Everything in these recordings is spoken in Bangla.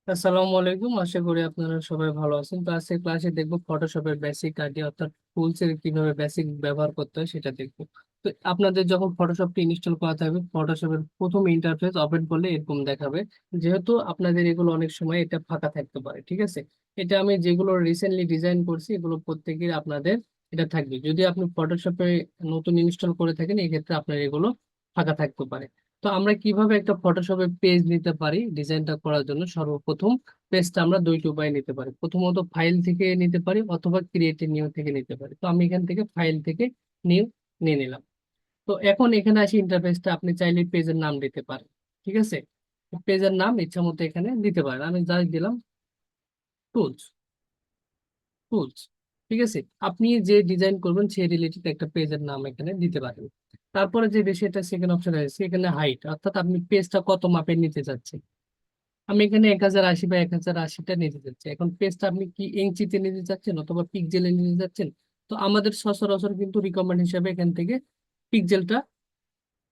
আসসালামু আলাইকুম, আশা করি আপনারা সবাই ভালো আছেন। তো আজকে ক্লাসে দেখবো ফটোশপের বেসিক আইডিয়া, অর্থাৎ টুলস এর কিভাবে বেসিক ব্যবহার করতে হয় সেটা দেখবো। তো আপনাদের যখন ফটোশপটি ইনস্টল করা থাকবে, ফটোশপের প্রথম ইন্টারফেস ওপেন করলে এরকম দেখাবে। যেহেতু আপনাদের এগুলো অনেক সময় এটা ফাঁকা থাকতে পারে, ঠিক আছে। এটা আমি যেগুলো রিসেন্টলি ডিজাইন করছি এগুলো প্রত্যেকের আপনাদের এটা থাকবে। যদি আপনি ফটোশপে নতুন ইনস্টল করে থাকেন, এক্ষেত্রে আপনার এগুলো ফাঁকা থাকতে পারে। তো আমরা কিভাবে একটা ফটোশপে পেজ নিতে পারি ডিজাইনটা করার জন্য? সর্বপ্রথম পেজটা আমরা দুইটা উপায় নিতে পারি। প্রথমত ফাইল থেকে নিতে পারি অথবা ক্রিয়েট নিউ থেকে নিতে পারি। তো আমি এখান থেকে ফাইল থেকে নিউ নিয়ে নিলাম। তো এখন এখানে আসি ইন্টারফেসটা, আপনি চাইলে পেজের নাম দিতে পারেন, ঠিক আছে। পেজের নাম ইচ্ছা মতো এখানে দিতে পারেন। আমি জাস্ট দিলাম টুলস। টুলস, ঠিক আছে। আপনি যে ডিজাইন করবেন সেই রিলেটেড একটা পেজের নাম এখানে দিতে পারেন। তারপরে যে বিষয়টা সেকেন্ড অপশন আছে এখানে হাইট, অর্থাৎ আপনি পেজটা কত মাপের নিতে চাচ্ছেন। আমি এখানে 1080 বা 1080টা নিতে চাচ্ছি। এখন পেজটা আপনি কি ইঞ্চিতে নিতে চাচ্ছেন অথবা পিক্সেলে নিতে চাচ্ছেন? তো আমাদের সচরাচর কিন্তু রিকমেন্ড হিসাবে এখান থেকে পিক্সেলটা,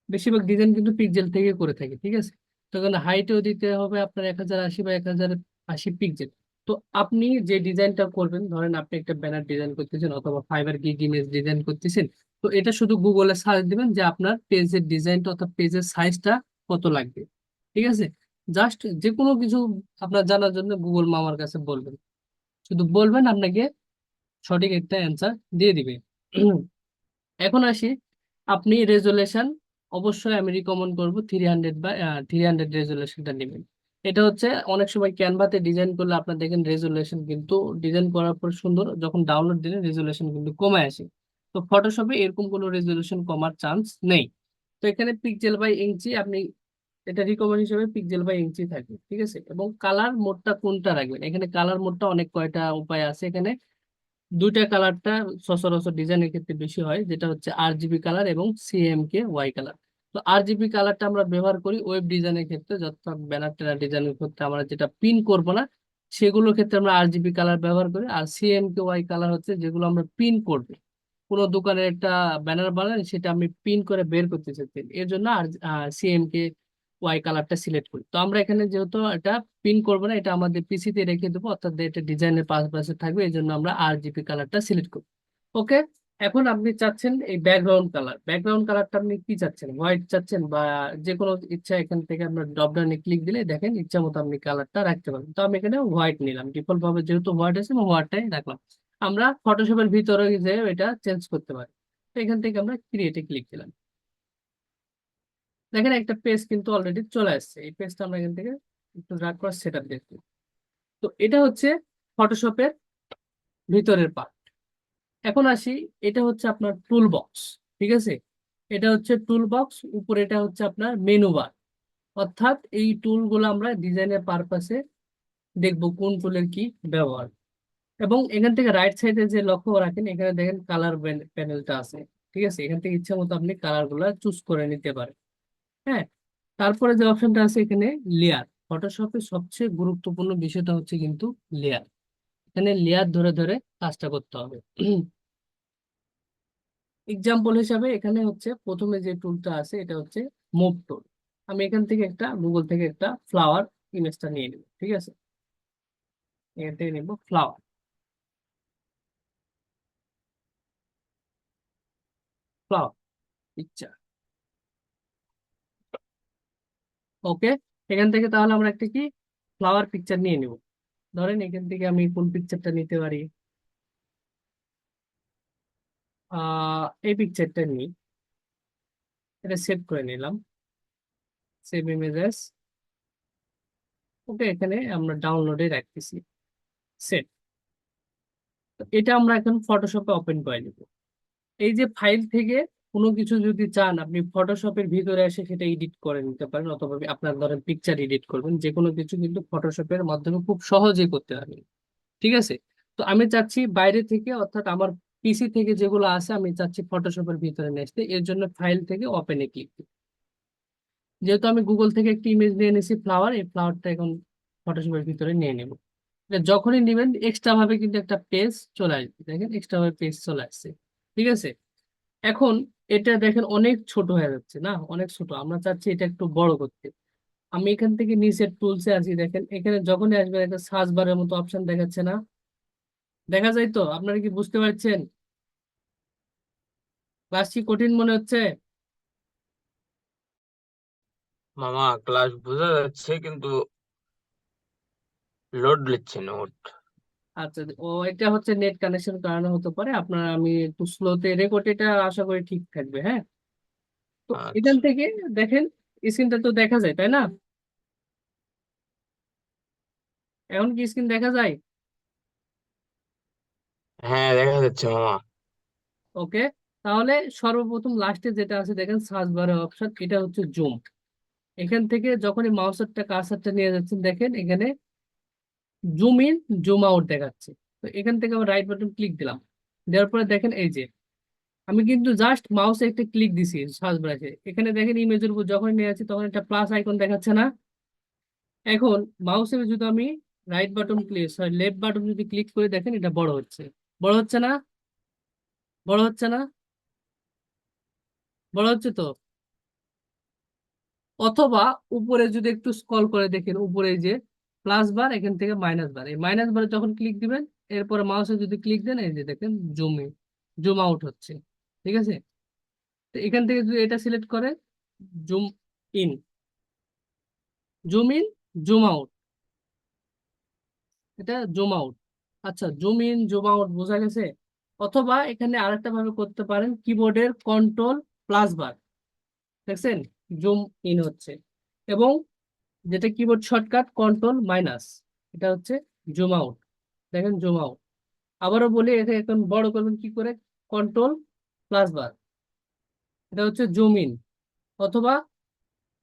বেশিরভাগ ডিজাইন কিন্তু পিক্সেল থেকে করে থাকে, ঠিক আছে। তো এখানে হাইটও দিতে হবে আপনার 1080 বা 1080 পিক্সেল। তো আপনি যে ডিজাইনটা করবেন, ধরেন আপনি একটা ব্যানার ডিজাইন করতেছেন অথবা ফাইবার গিগ ইমেজ ডিজাইন করতেছেন, তো এটা শুধু গুগলে সার্চ দিবেন যে আপনার পেজের ডিজাইনটা অর্থাৎ পেজের সাইজটা কত লাগবে, ঠিক আছে। জাস্ট যে কোনো কিছু আপনার জানার জন্য গুগল মামার কাছে বলবেন, শুধু বলবেন, আপনাকে সঠিক একটা অ্যান্সার দিয়ে দিবে। এখন আসি, আপনি রেজুলেশন, অবশ্যই আমি রিকমেন্ড করবো 300 বা 300 রেজুলেশনটা নেবেন। এটা হচ্ছে অনেক সময় ক্যানভাতে ডিজাইন করলে আপনার দেখেন রেজুলেশন কিন্তু ডিজাইন করার পর সুন্দর, যখন ডাউনলোড দিলে রেজুলেশন কিন্তু কমে আসে। তো ফটোশপে এরকম কোনো রেজুলেশন কমার চান্স নেই। তো এখানে পিক্সেল বাই ইঞ্চি আপনি, এটা রিকমেন্ড হিসেবে পিক্সেল বাই ইঞ্চি থাকে, ঠিক আছে। এবং কালার মোডটা কোনটা রাখবেন, এখানে কালার মোডটা অনেক কয়টা উপায় আছে। এখানে দুইটা কালারটা সচরাচর ডিজাইনের ক্ষেত্রে বেশি হয়, যেটা হচ্ছে RGB কালার এবং CMK ওয়াই কালার। তো RGB কালারটা আমরা ব্যবহার করি ওয়েব ডিজাইনের ক্ষেত্রে, যথা ব্যানার ট্যানার ডিজাইনের ক্ষেত্রে আমরা যেটা পিন করব না সেগুলোর ক্ষেত্রে আমরা RGB কালার ব্যবহার করি। আর CMK ওয়াই কালার হচ্ছে যেগুলো আমরা পিন করব, কোনো দোকানের একটা ব্যানার বানান সেটা আমি পিন করে বের করতে চাচ্ছি, এর জন্য আর CMK ওয়াই কালারটা সিলেক্ট করি। তো আমরা এখানে যেহেতু এটা পিন করবো না, এটা আমাদের পিসিতে রেখে দেবো, অর্থাৎ এটা ডিজাইনের পাশে থাকবে, এই জন্য আমরা RGB কালারটা সিলেক্ট করবো। ওকে। এখন আপনি চাচ্ছেন এই ব্যাকগ্রাউন্ড কালার, ব্যাকগ্রাউন্ড কালারটা আপনি কি চাচ্ছেন, হোয়াইট চাচ্ছেন বা যে কোনো ইচ্ছা, এখান থেকে আপনার ড্রপ ডাউনে ক্লিক দিলে দেখেন ইচ্ছা মতো আপনি কালারটা রাখতে পারেন। তো আমি এখানে হোয়াইট নিলাম, ডিফল্ট ভাবে যেহেতু হোয়াইট আছে আমি হোয়াইটটাই রাখলাম। আমরা ফটোশপের ভিতরে যে এটা চেঞ্জ করতে পারি। তো এখান থেকে আমরা ক্রিয়েটে ক্লিক দিলাম, দেখেন একটা পেজ কিন্তু অলরেডি চলে আসছে। এই পেজটা আমরা এখান থেকে একটু ড্র্যাগ করে সেট আপ দেখবো। তো এটা হচ্ছে ফটোশপের ভিতরের পার্ট। এখন আসি, এটা হচ্ছে আপনার টুল বক্স, ঠিক আছে। এটা হচ্ছে টুল বক্স, উপরে এটা হচ্ছে আপনার মেনু বার। অর্থাৎ এই টুলগুলো আমরা ডিজাইনের পারপাসে দেখবো কোন টুলের কি ব্যবহার। এবং এখান থেকে রাইট সাইডে যে লক্ষ্য রাখেন, এখানে দেখেন কালার প্যানেলটা আছে, ঠিক আছে। এখান থেকে ইচ্ছা মতো আপনি কালার গুলা চুজ করে নিতে পারেন। হ্যাঁ। তারপরে যে অপশনটা আছে এখানে লেয়ার, ফটোশপের সবচেয়ে গুরুত্বপূর্ণ বিষয়টা হচ্ছে কিন্তু লেয়ার। এখানে লেয়ার ধরে ধরে কাজটা করতে হবে। এক্সাম্পল হিসাবে এখানে হচ্ছে প্রথমে যে টুলটা আছে এটা হচ্ছে মুভ টুল। আমি এখান থেকে একটা গুগল থেকে একটা ফ্লাওয়ার ইমেজটা নিয়ে নিব, ঠিক আছে। এখান থেকে নিব ফ্লাওয়ার, ফ্লাওয়ার পিকচার। ওকে। এখান থেকে তাহলে আমরা একটা কি ফ্লাওয়ার পিকচার নিয়ে নিব। ধরেন এখান থেকে আমি কোন পিকচারটা নিতে পারি, এই পিকচারটা নিই। এটা সেভ করে নিলাম, সেভ ইমেজেস। ওকে, এখানে আমরা ডাউনলোডে রাখতেছি, সেভ। এটা আমরা এখন ফটোশপে ওপেন করে নিব। এই যে ফাইল থেকে কোনো কিছু যদি চান আপনি ফটোশপের ভিতরে এসে সেটা এডিট করে নিতে পারেন, অথবা আপনার ধরেন পিকচার এডিট করবেন, যে কোনো কিছু কিন্তু ফটোশপের মাধ্যমে খুব সহজেই করতে পারবেন, ঠিক আছে। তো আমি চাচ্ছি বাইরে থেকে, অর্থাৎ আমার পিসি থেকে যেগুলো আছে আমি চাচ্ছি ফটোশপের ভিতরে নিয়ে আসতে, এর জন্য ফাইল থেকে ওপেনে ক্লিক। যেহেতু আমি গুগল থেকে একটি ইমেজ নিয়ে নিয়েছি ফ্লাওয়ার, এই ফ্লাওয়ারটা এখন ফটোশপের ভিতরে নিয়ে নেব। এটা যখনই নেবেন এক্সট্রা ভাবে কিন্তু একটা পেজ চলে আসবে, দেখেন এক্সট্রা ভাবে পেজ চলে আসছে, ঠিক আছে। এখন এটা দেখেন অনেক ছোট হয়ে যাচ্ছে না, অনেক ছোট, আমরা চাচ্ছি এটা একটু বড় করতে। আমি এখান থেকে নিচের টুলসে আছি, দেখেন এখানে যখনই আসবে একটা সার্চ বারের মতো অপশন দেখাচ্ছে না? দেখা যায় তো? আপনারা কি বুঝতে পারছেন? ক্লাস কি কঠিন মনে হচ্ছে? মামা ক্লাস বোঝা যাচ্ছে কিন্তু লোড নিচ্ছে নোট। আচ্ছা, ও এটা হচ্ছে নেট কানেকশন কারণে হতে পারে আপনার। আমি একটু স্লোতে রেকর্ড, এটা আশা করি ঠিক থাকবে। হ্যাঁ, তো এখান আচ্ছা। থেকে দেখেন স্ক্রিনটা তো দেখা যায়, তাই না? এখন কি স্ক্রিন দেখা যায়? হ্যাঁ দেখা যাচ্ছে মামা। ওকে, তাহলে সর্বপ্রথম লাস্টে যেটা আছে দেখেন সার্চ বারের অপশন, এটা হচ্ছে জুম। এখান থেকে যখনই মাউসেরটা কার্সারটা নিয়ে যাচ্ছেন দেখেন এখানে জুম ইন জুম আউট দেখাচ্ছে। তো এখান থেকে আমি রাইট বাটন ক্লিক দিলাম, দেওয়ার পরে দেখেন এই যে আমি কিন্তু জাস্ট মাউসে একটা ক্লিক দিছি সার্চ বারে। এখানে দেখেন ইমেজের উপর যখন নিয়ে আছি তখন একটা প্লাস আইকন দেখাচ্ছে না? এখন মাউসের যদি আমি right button click, sorry left button যদি ক্লিক করে দেখেন এটা বড় হচ্ছে। বড় হচ্ছে না? বড় হচ্ছে না? বড় হচ্ছে তো? অথবা উপরে যদি একটু স্ক্রল করে দেখেন, উপরে এই যে প্লাস বার, এখান থেকে মাইনাস বার, এই মাইনাস বারে যখন ক্লিক দিবেন এরপরে মাউসে যদি ক্লিক দেন এই যে দেখেন জুম ইন জুম আউট হচ্ছে। ঠিক আছে? তো এখান থেকে যদি এটা সিলেক্ট করে zoom in zoom in zoom out, এটা জুম আউট। আচ্ছা, জুম ইন জুম আউট বোঝা গেছে? অথবা এখানে আরেকটা ভাবে করতে পারেন, কিবোর্ডের কন্ট্রোল প্লাস বার, দেখছেন জুম ইন হচ্ছে। এবং যেটা কিবোর্ড শর্টকাট কন্ট্রোল মাইনাস, এটা হচ্ছে জুম আউট। দেখেন জুম আউট। আবারও বলি, এটা এখন বড় করবেন কি করে? কন্ট্রোল প্লাস বার, এটা হচ্ছে জুম ইন। অথবা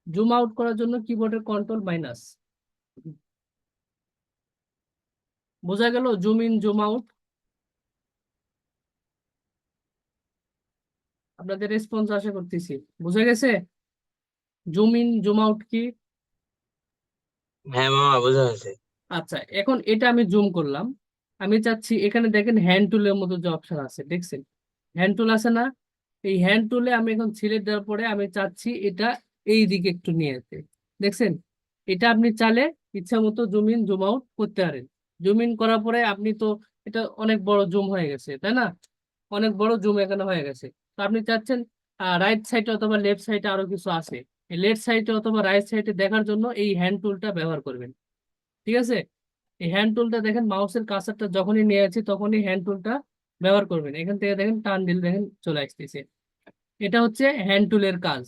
জুম আউট করার জন্য কিবোর্ডের কন্ট্রোল মাইনাস। বোঝা গেল জুম ইন জুম আউট? আপনাদের রেসপন্স আশা করতেছি বুঝা গেছে জুম ইন জুম আউট কি। হ্যাঁ মামা বোঝা যাচ্ছে। আচ্ছা, এখন এটা আমি জুম করলাম। আমি চাচ্ছি এখানে দেখেন হ্যান্ড টুলের মতো যে অপশন আছে দেখছেন, হ্যান্ড টুল আছে না? এই হ্যান্ড টুলে আমি এখন সিলেক্ট দেওয়ার পরে আমি চাচ্ছি এটা এই দিকে একটু নিয়ে যেতে, দেখছেন? এটা আপনি চাইলে ইচ্ছা মতো জুম ইন জুম আউট করতে পারেন। জুম ইন করার পরে আপনি তো, এটা অনেক বড় জুম হয়ে গেছে তাই না? অনেক বড় জুম এখানে হয়ে গেছে। তো আপনি চাচ্ছেন রাইট সাইডে অথবা লেফট সাইডে আরো কিছু আছে, এই লেফট সাইডে অথবা রাইট সাইডে দেখার জন্য এই হ্যান্ড টুলটা ব্যবহার করবেন। ঠিক আছে? এই হ্যান্ড টুলটা দেখেন মাউসের কার্সারটা যখনই নিয়ে আছি তখনই হ্যান্ড টুলটা ব্যবহার করবেন। এখান থেকে দেখেন টান দিল দেখেন চলে আসতেছে। এটা হচ্ছে হ্যান্ড টুলের কাজ,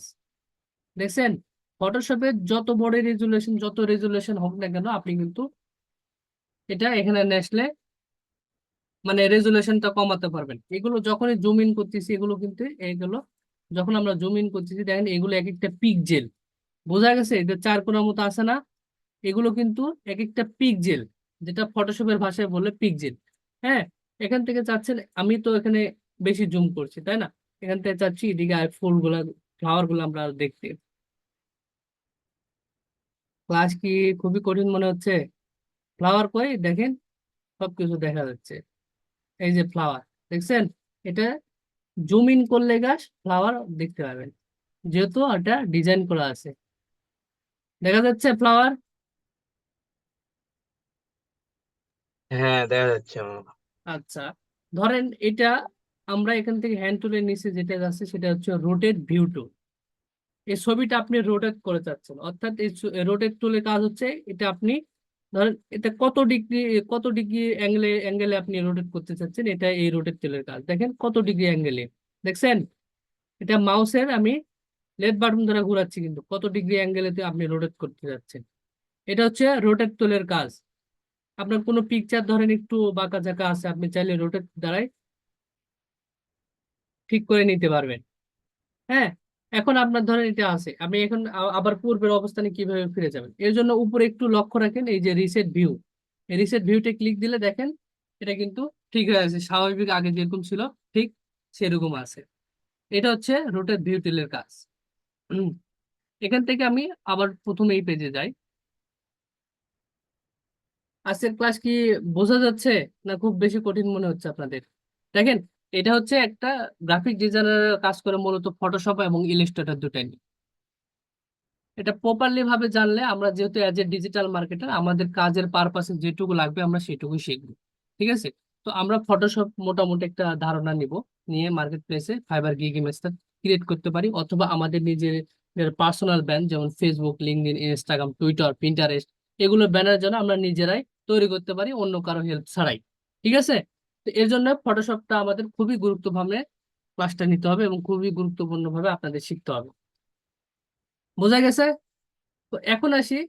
দেখছেন? ফটোশপে যত বড় রেজুলেশন, যত রেজুলেশন হোক না কেন, আপনি কিন্তু এটা এখানে আসলে মানে রেজুলেশনটা কমাতে পারবেন। এগুলো যখনই জুম ইন করতেছি, এগুলো কিন্তু এইগুলো যখন আমরা জুম ইন করতেছি দেখেন এগুলো এক একটা পিক্সেল। বোঝা গেছে? এটা চার কোণার মতো আছে না? এগুলো কিন্তু এক একটা পিক্সেল, যেটা ফটোশপের ভাষায় বলে পিক্সেল। হ্যাঁ, এখান থেকে চাচ্ছেন, আমি তো এখানে বেশি জুম করছি তাই না? এখান থেকে চাচ্ছি এদিকে আর ফুলগুলা, ফ্লাওয়ার গুলো আমরা আরো দেখতে। ক্লাস কি খুবই কঠিন মনে হচ্ছে? ফ্লাওয়ার কই দেখেন, সবকিছু দেখা যাচ্ছে। এই যে ফ্লাওয়ার, দেখছেন? এটা জুম ইন করলে গাছ ফ্লাওয়ার দেখতে পাবেন, যেহেতু এটা ডিজাইন করা আছে। দেখা যাচ্ছে ফ্লাওয়ার? হ্যাঁ দেখা যাচ্ছে মামা। আচ্ছা, ধরেন এটা আমরা এখান থেকে হ্যান্ড টুলের নিচে যেটা আছে সেটা হচ্ছে রোটেট ভিউ টুল। এই ছবিটা আপনি রোটেট করে চাচ্ছেন, অর্থাৎ এই রোটেট টুলের কাজ হচ্ছে এটা আপনি ধরেন এটা কত ডিগ্রি অ্যাঙ্গেলে আপনি রোটেট করতে চাচ্ছেন, এটা এই রোটেট টুলের কাজ। দেখেন কত ডিগ্রি অ্যাঙ্গেলে, দেখছেন? এটা মাউসের আমি লেফট বাটন ধরে ঘোরাচ্ছি কিন্তু কত ডিগ্রি অ্যাঙ্গেলে আপনি রোটেট করতে যাচ্ছেন। এটা হচ্ছে রোটেট টুলের কাজ। আপনার কোনো পিকচার ধরেন একটু বাঁকা ঝাঁকা আছে, আপনি চাইলে রোটেট দ্বারাই ঠিক করে নিতে পারবেন। হ্যাঁ, এখন আপনার ধরেন এটা আছে, আপনি এখন আবার পূর্বের অবস্থানে কিভাবে ফিরে যাবেন? এর জন্য উপরে একটু লক্ষ্য রাখেন, এই যে রিসেট ভিউ, এই রিসেট ভিউতে ক্লিক দিলে দেখেন এটা কিন্তু ঠিক হয়ে আছে, স্বাভাবিক আগে যেরকম ছিল ঠিক সেরকম আছে। এটা হচ্ছে রোটেট ভিউ টিলের কাজ। হুম, এখান থেকে আমি আবার প্রথমে এই পেজে যাই। আজকের ক্লাস কি বোঝা যাচ্ছে না খুব বেশি কঠিন মনে হচ্ছে আপনাদের? দেখেন, এটা হচ্ছে একটা গ্রাফিক ডিজাইনার কাজ করে মূলত ফটোশপ এবং ইলাস্ট্রেটর দুটাই নিয়ে। এটা প্রপারলি ভাবে জানলে আমরা যেহেতু অ্যাজ এ ডিজিটাল মার্কেটার আমাদের কাজের পারপাসে যেটুকু লাগবে আমরা সেটুকুই শিখবো। ঠিক আছে। তো আমরা ফটোশপ মোটামুটি একটা ধারণা নিব, নিয়ে মার্কেট প্লেসে ফাইবার গিগ ইমেজটা ক্রিয়েট করতে পারি, অথবা আমাদের নিজের পার্সোনাল ব্র্যান্ড যেমন Facebook, LinkedIn, Instagram, Twitter, Pinterest, এগুলো ব্যানার জন্য আমরা নিজেরাই তৈরি করতে পারি অন্য কারো হেল্প ছাড়াই। ঠিক আছে। তো এর জন্য ফটোশপটা আমাদের খুবই গুরুত্বভাবে ক্লাসটা নিতে হবে এবং খুবই গুরুত্বপূর্ণ ভাবে আপনাদের শিখতে হবে। বোঝা গেছে? তো এখন আসি,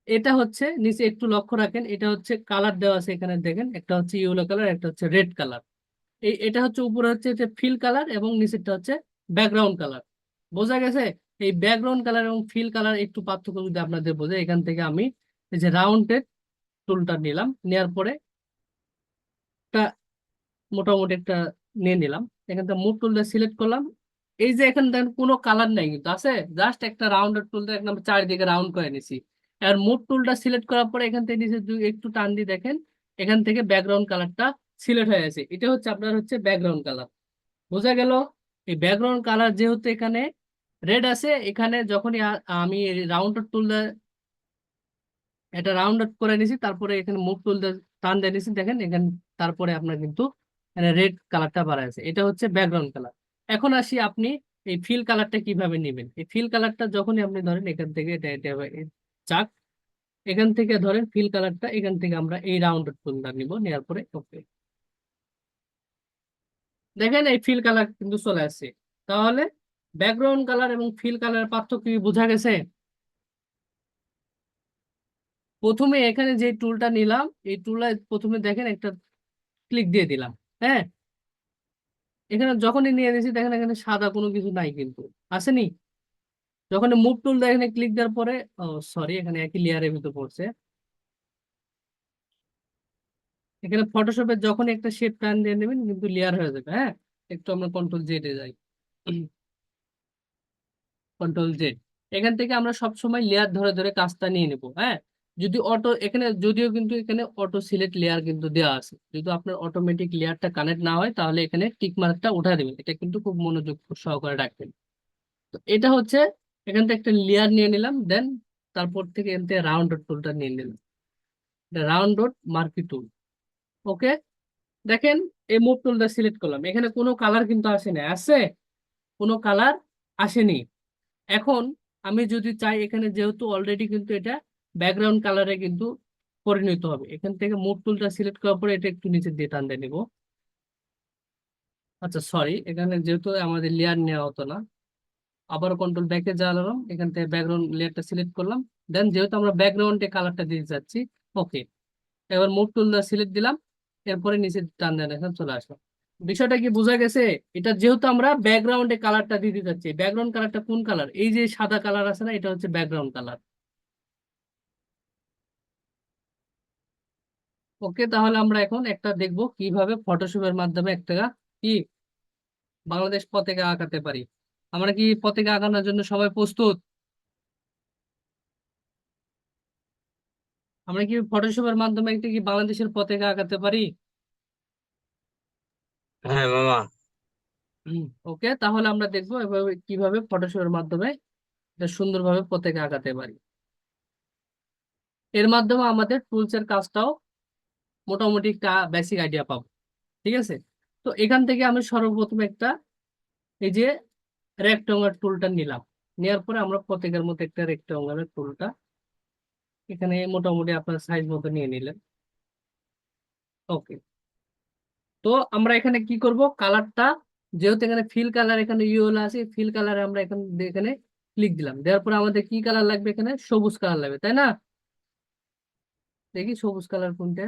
এটা হচ্ছে নিচে একটু লক্ষ্য রাখেন, এটা হচ্ছে কালার দেওয়া আছে এখানে দেখেন, একটা হচ্ছে ইয়েলো কালার, একটা হচ্ছে রেড কালার। এটা হচ্ছে উপরে হচ্ছে যে ফিল কালার এবং নিচেরটা হচ্ছে ব্যাকগ্রাউন্ড কালার। বোঝা গেছে? এই ব্যাকগ্রাউন্ড কালার এবং ফিল কালার একটু পার্থক্য যদি আপনাদের বোঝে, এখান থেকে আমি এই যে রাউন্ডেড টুলটা নিলাম, নেওয়ার পরে একটা মোটামুটি একটা নিয়ে নিলাম, এখান থেকে মুভ টুলটা সিলেক্ট করলাম। এই যে এখানে দেখেন কোনো কালার নাই কিন্তু আছে, জাস্ট একটা রাউন্ডেড টুলটা একদম চারিদিকে রাউন্ড করে নিছি। আর মুভ টুলটা সিলেক্ট করার পরে এখান থেকে নিচে একটু টান দিয়ে দেখেন, এখান থেকে ব্যাকগ্রাউন্ড কালারটা সিলেক্ট হয়ে গেছে। এটা হচ্ছে আপনার হচ্ছে ব্যাকগ্রাউন্ড কালার। বোঝা গেল? এই ব্যাকগ্রাউন্ড কালার যেহেতু এখানে রেড আছে, এখানে যখনই আমি রাউন্ডেড টুল এটা রাউন্ড আপ করে নিছি, তারপরে এখানে মুভ টুল টান দিয়ে নিছি দেখেন এখানে, তারপরে আপনার কিন্তু রেড কালারটা বাড়াইছে, এটা হচ্ছে ব্যাকগ্রাউন্ড কালার। এখন আসি আপনি এই ফিল কালারটা কিভাবে নেবেন। এই ফিল কালারটা যখনই আপনি ধরেন এখান থেকে এটা চাক, এখান থেকে ধরেন ফিল কালারটা, এখান থেকে আমরা এই রাউন্ড টুলটা নিব, নেওয়ার পরে ওকে, দেখেন এই ফিল কালার কিন্তু চলে আসছে। তাহলে ব্যাকগ্রাউন্ড কালার এবং ফিল কালার পার্থক্য কি বোঝা গেছে? প্রথমে এখানে যে টুলটা নিলাম, এই টুলটা প্রথমে দেখেন একটা ক্লিক দিয়ে দিলাম। হ্যাঁ, এখানে যখনই নিয়ে নিয়েছি দেখেন এখানে সাদা কোনো কিছু নাই কিন্তু, আসেনি। যখন মুভ টুল এখানে ক্লিক দেওয়ার পরে, ও সরি, এখানে একই লেয়ারের ভিতর পড়ছে। এখানে ফটোশপে যখন একটা শেপ টান দিয়ে নেবেন কিন্তু লেয়ার হয়ে যাবে। হ্যাঁ, একটু আমরা কন্ট্রোল জেড এ যাই, কন্ট্রোল জেড। এখান থেকে আমরা সব সময় লেয়ার ধরে ধরে কাজটা নিয়ে নেব। হ্যাঁ, যদি অটো এখানে যদিও কিন্তু এখানে অটো সিলেক্ট লেয়ার কিন্তু দেওয়া আছে, যদি আপনার অটোমেটিক লেয়ারটা কানেক্ট না হয় তাহলে এখানে টিক মার্কটা উঠা দেবেন, এটা কিন্তু খুব মনোযোগ সহকারে রাখবেন। তো এটা হচ্ছে এখান থেকে একটা লেয়ার নিয়ে নিলাম, দেন তারপর থেকে এখান থেকে রাউন্ড ডট টুলটা নিয়ে নিলাম, রাউন্ড ডট মার্কি টুল। ওকে, দেখেন এই মুভ টুলটা সিলেক্ট করলাম, এখানে কোনো কালার কিন্তু আসেনি, আসছে কোনো কালার আসেনি। এখন আমি যদি চাই, এখানে যেহেতু অলরেডি কিন্তু এটা ব্যাকগ্রাউন্ড কালারে কিন্তু পরিণত হবে, এখান থেকে মুভ টুলটা সিলেক্ট করার পরে এটা একটু নিচে দিয়ে টান দিয়ে নিব। আচ্ছা সরি, এখানে যেহেতু আমাদের লেয়ার নেওয়া হতো না, আবার কন্ট্রোল ব্যাকে জ্বালালাম, এখান থেকে ব্যাকগ্রাউন্ড লেয়ারটা সিলেক্ট করলাম। দেন যেহেতু আমরা ব্যাকগ্রাউন্ডে কালারটা দিতে যাচ্ছি, ওকে, এবার মুভ টুল সিলেক্ট দিলাম, এরপরে নিচে টান দেন, এখন চলে আসলাম। বিষয়টা কি বোঝা গেছে? এটা যেহেতু আমরা ব্যাকগ্রাউন্ডে কালারটা দিতে যাচ্ছি, ব্যাকগ্রাউন্ড কালারটা কোন কালার, এই যে সাদা কালার আছে না, এটা হচ্ছে ব্যাকগ্রাউন্ড কালার। ওকে, তাহলে আমরা এখন একটা দেখব কিভাবে ফটোশপের মাধ্যমে একটা কি বাংলাদেশ পতাকা আঁকাতে পারি। আমরা কি পতাকা আঁকানোর জন্য সবাই প্রস্তুত? আমরা কি ফটোশপের মাধ্যমে একটা কি বাংলাদেশের পতাকা আঁকাতে পারি? হ্যাঁ মামা। ওকে, তাহলে আমরা দেখবো এভাবে কিভাবে ফটোশপের মাধ্যমে এটা সুন্দরভাবে পতাকা আঁকাতে পারি। এর মাধ্যমে আমাদের টুলস এর কাজটাও মোটামুটি একটা বেসিক আইডিয়া পাবো। ঠিক আছে। তো এখান থেকে আমি সর্বপ্রথম একটা এই যে রেক্ট্যাঙ্গুলার টুলটা নিলাম, নেওয়ার পরে আমরা পতাকার মতো একটা রেক্ট্যাঙ্গুলার টুলটা এখানে মোটামুটি আপনার সাইজ মতো নিয়ে নিলেন। ওকে, তো আমরা এখানে কি করব, কালারটা যেহেতু এখানে ফিল কালার এখানে ইয়েলো আছে, ফিল কালারে আমরা এখানে এখানে ক্লিক দিলাম, দেওয়ার পরে আমাদের কি কালার লাগবে, এখানে সবুজ কালার লাগবে, তাই না? দেখি সবুজ কালার কোনটা।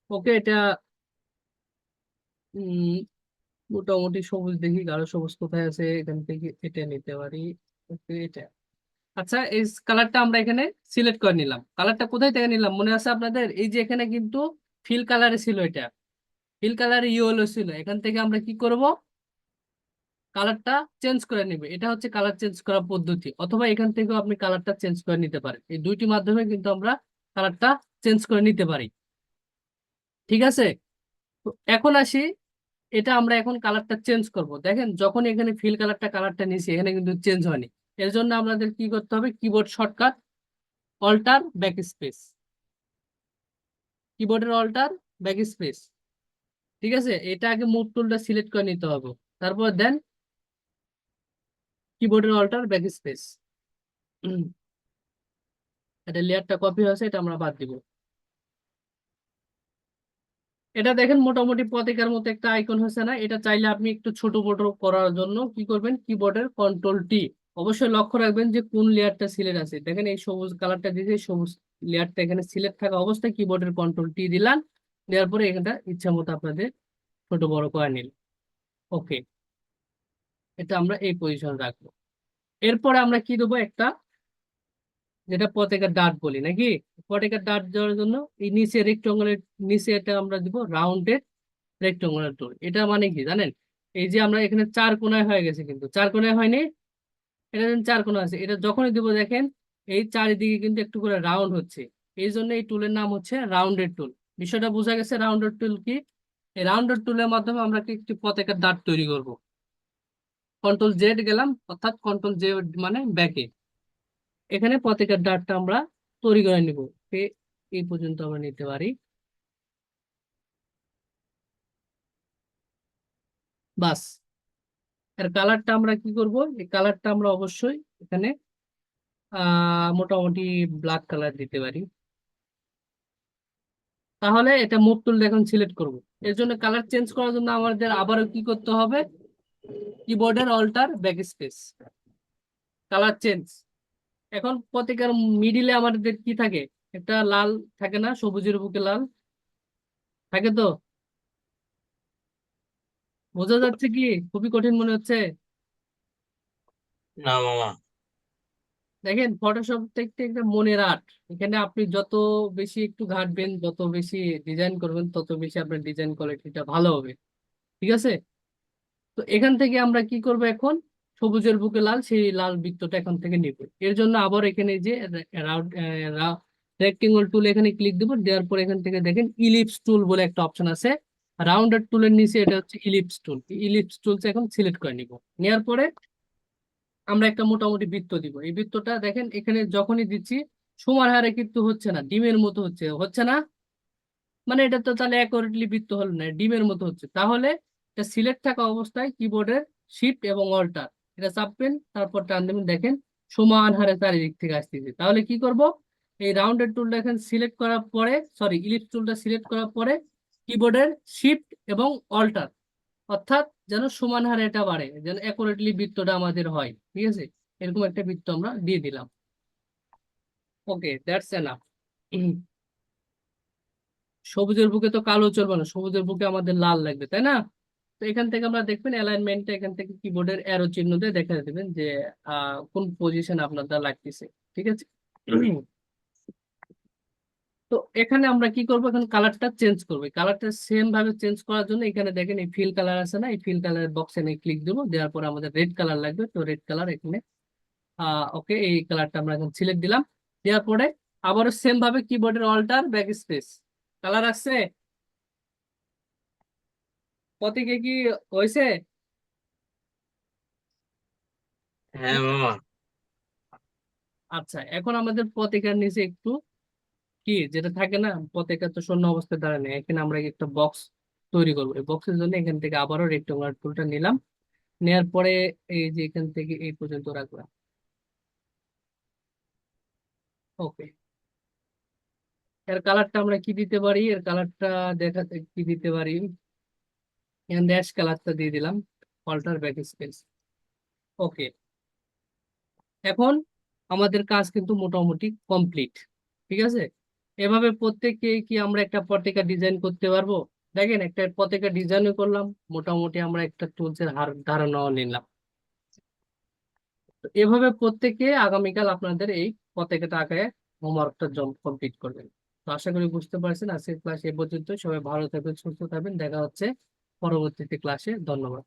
ওকে, এটা উম মোটামুটি সবুজ, দেখি গাঢ় সবুজ কোথায় আছে, এখান থেকে এটা নিতে পারি। ওকে, এটা। আচ্ছা, এই কালারটা আমরা এখানে সিলেক্ট করে নিলাম, কালারটা কোথায় থেকে নিলাম মনে আছে আপনাদের, এই যে এখানে কিন্তু ফিল কালারে ছিল, এটা ফিল কালারে ইয়েলো ছিল, এখান থেকে আমরা কি করব, কালারটা চেঞ্জ করে নিবে, এটা হচ্ছে কালার চেঞ্জ করার পদ্ধতি, অথবা এখান থেকেও আপনি কালারটা চেঞ্জ করে নিতে পারেন, এই দুইটি মাধ্যমে কিন্তু আমরা কালারটা চেঞ্জ করে নিতে পারি। ঠিক আছে। তো এখন আসি, এটা আমরা এখন কালারটা চেঞ্জ করব, দেখেন যখন এখানে ফিল কালারটা নিছি এখানে কিন্তু চেঞ্জ হয়নি, এর জন্য আমাদের কি করতে হবে, keyboard shortcut alter backspace, কিবোর্ডের অল্টার ব্যাক স্পেস। ঠিক আছে, এটা আগে মুভ টুলটা সিলেক্ট করে নিতে হবে, তারপর দেন কিবোর্ডের অল্টার ব্যাক স্পেস। এটা লেয়ারটা কপি হয়েছে, এটা আমরা বাদ দিব। এটা দেখেন মোটামুটি পতাকার মতো একটা আইকন হয়েছে না? এটা চাইলে আপনি একটু ছোট বড় করার জন্য কি করবেন, কিবোর্ডের কন্ট্রোল টি। অবশ্যই লক্ষ্য রাখবেন যে কোন লেয়ারটা সিলেক্ট আছে। দেখেন এই সবুজ কালারটা দিয়েছে, সবুজ লেয়ারটা এখানে সিলেক্ট থাকা অবস্থায় কিবোর্ডের কন্ট্রোল টি দিলাম, দেওয়ার পরে এখানটা ইচ্ছা মতো আপনাদের ছোট বড় করে নিন। ওকে, এটা আমরা এই পজিশন রাখবো। এরপরে আমরা কি দেবো, একটা যেটা পতাকার ডাট বলি নাকি, পতাকার ডাট দেওয়ার জন্য এই নিচে রেক্টঙ্গলের নিচে এটা আমরা দিব রাউন্ডেড রেক্টঙ্গুলার টুল। এটা মানে কি জানেন, এই যে আমরা এখানে চার কোণায় হয়ে গেছে, কিন্তু চার কোণায় হয়নি, এটা যেন চার কোণা আছে, এটা যখনই দিব দেখেন এই চারিদিকে কিন্তু একটু করে রাউন্ড হচ্ছে। এই জন্য এই টুলের নাম হচ্ছে রাউন্ডেড টুল। বিষয়টা বোঝা গেছে? রাউন্ডেড টুল কি? এই রাউন্ডেড টুলের মাধ্যমে আমরা কি একটি পতাকার দাঁত তৈরি করব। কন্ট্রোল জেড গেলাম, অর্থাৎ কন্ট্রোল জে মানে ব্যাকে, এখানে পতাকার দাঁতটা আমরা তৈরি করে নিব। এই পর্যন্ত আমরা নিতে পারি। বাস, এর কালারটা আমরা কি করব, এই কালারটা আমরা অবশ্যই এখানে মোটামুটি ব্ল্যাক কালার দিতে পারি। তাহলে এটা মুভ টুল এখন সিলেক্ট করব। এর জন্য কালার চেঞ্জ করার জন্য আমাদের আবারও কি করতে হবে, কিবোর্ডের alter backspace, colour change. এখন প্রত্যেকের মিডিলে আমাদের কি থাকে, একটা লাল থাকে না, সবুজের বুকে লাল থাকে তো? বোঝা যাচ্ছে কি? খুবই কঠিন মনে হচ্ছে? না মামা। দেখেন ফটোশপ থেকে একটা মনের আর্ট। এখানে আপনি যত বেশি একটু ঘাটবেন, যত বেশি ডিজাইন করবেন, তত বেশি আপনার ডিজাইন কোয়ালিটিটা ভালো হবে। ঠিক আছে, তো এখান থেকে আমরা কি করব এখন, সবুজের বুকে লাল, সেই লাল বৃত্তটা এখান থেকে নিব। এর জন্য আবার এখানে যে রেক্টেঙ্গল টুল এখানে ক্লিক দিব, দেওয়ার পর এখান থেকে দেখেন ইলিপস টুল বলে একটা অপশন আছে, রাউন্ডেড টুলের নিচে এটা হচ্ছে ইলিপস টুল। ইলিপস টুল এখন সিলেক্ট করে নিব। নেওয়ার পরে আমরা একটা মোটামুটি বৃত্ত দিব। এই বৃত্তটা দেখেন এখানে যখনই দিচ্ছি সমান হারে কিন্তু হচ্ছে না, ডিমের মতো হচ্ছে, হচ্ছে না? মানে এটা তো তাহলে অ্যাকুরেটলি বৃত্ত হলো না, ডিমের মতো হচ্ছে। তাহলে এটা সিলেক্ট থাকা অবস্থায় কিবোর্ডের শিফট এবং অল্টার এটা চাপবেন, তারপর টান দেবেন, দেখেন সমান হারে চারিদিক থেকে আসতেছে। তাহলে কি করব, এই রাউন্ডেড টুলটা এখানে সিলেক্ট করার পরে, সরি ইলিপস টুলটা সিলেক্ট করার পরে কিবোর্ডের শিফট এবং অল্টার, অর্থাৎ যেন সমান হারে এটা বাড়ে, যেন অ্যাকুরেটলি বৃত্তটা আমাদের হয়। ঠিক আছে, এরকম একটা বৃত্ত আমরা দিয়ে দিলাম। ওকে, দ্যাটস এনাফ। সবুজের বুকে তো কালো চলবে না, সবুজের বুকে আমাদের লাল লাগবে, তাই না? তো এখান থেকে আমরা দেখবেন অ্যালাইনমেন্টটা এখান থেকে কিবোর্ডের অ্যারো চিহ্ন দিয়ে দেখা দিবেন যে কোন পজিশন আপনাদের লাগতেছে। ঠিক আছে, তো এখানে আমরা কি করবো, এখন কালারটা চেঞ্জ করবো। কালারটা সেম ভাবে চেঞ্জ করার জন্য এখানে দেখেন এই ফিল কালার আছে না, এই ফিল কালার বক্সে নিয়ে ক্লিক দেবো, দেওয়ার পর আমাদের রেড কালার লাগবে, তো রেড কালার এখানে ওকে, এই কালারটা আমরা এখন সিলেক্ট দিলাম। দেওয়ার পরে আবারও সেম ভাবে কিবোর্ডের অল্টার ব্যাক স্পেস, কালার আসছে প্রতীকে কি হয়েছে? হ্যাঁ মামা। আচ্ছা, এখন আমাদের পতাকার নিচে একটু কি যেটা থাকে না, পতাকা তো শূন্য অবস্থায় দাঁড়ায় না, এখানে আমরা একটা বক্স তৈরি করবো। এই বক্সের জন্য এখান থেকে আবারও রেক্টেঙ্গুলার টুলটা নিলাম, নেয়ার পরে এই যে এখান থেকে এই পর্যন্ত রাখলাম। ওকে, এর কালারটা আমরা কি দিতে পারি, এর কালারটা দেখাতে কি দিতে পারি, এখানে ড্যাশ কালারটা দিয়ে দিলাম, অল্টার ব্যাক স্পেস। ওকে, এখন আমাদের কাজ কিন্তু মোটামুটি কমপ্লিট। ঠিক আছে, এভাবে প্রত্যেককে কি আমরা একটা পতাকা ডিজাইন করতে পারবো? দেখেন একটা পতাকা ডিজাইনও করলাম, মোটামুটি আমরা একটা টুলসের ধারণাও নিলাম। তো এভাবে প্রত্যেকে আগামীকাল আপনাদের এই পতাকাটা আঁকায় হোমওয়ার্কটা কমপ্লিট করবেন। তো আশা করি বুঝতে পারছেন। আজকের ক্লাস এ পর্যন্ত, সবাই ভালো থাকবেন, সুস্থ থাকবেন, দেখা হচ্ছে পরবর্তীতে ক্লাসে। ধন্যবাদ।